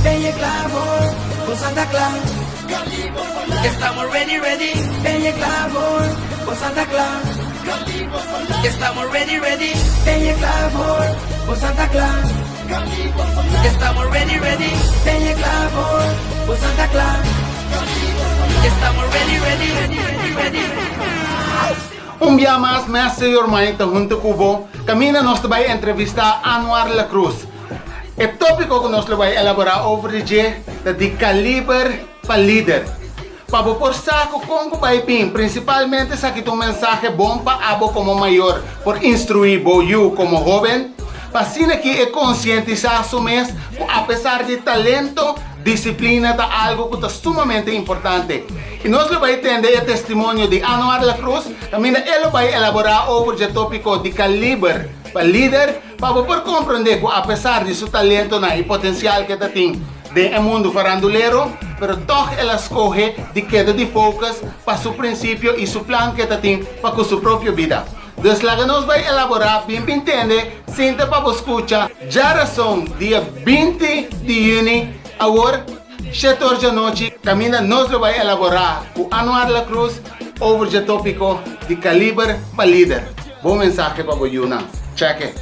Ben je klaar voor Santa Claus? Estamos ready, ready. Ben je klaar voor Santa Claus? Estamos ready, ready. Ben je klaar voor Santa Claus? Estamos ready, ready. Ben je klaar voor Santa Claus? Estamos ready, ready, ready, ready, ready. Un día más, me hace hermanito junto Cubo. Camina nos vai entrevistar Anwar La Cruz. El tópico que nos lo vai elaborar over de calibre para líder. Para por saco con vai pin, principalmente saque tu mensaje bom para abo como mayor, por instruir you como joven. Para que é conscientizar su mes, a pesar de talento, disciplina está algo que está sumamente importante. E nós vai entender o testemunho de Anwar La Cruz, também ele vai elaborar over o tópico de calibre para líder, para por compreender que apesar de seu talento e potencial que tem no mundo faranduleiro, pero toch ele escolhe de queda de focus para seu princípio e seu plano que tem para com sua própria vida. Dus lá que nós vai elaborar, bem entender, sinta para você escutar, já razão, dia 20 de junho, agora, 7 horas da noite, camina, nós vai elaborar com Anwar La Cruz over o tópico de calibre para líder. Bom mensagem para o Yuna. Check it.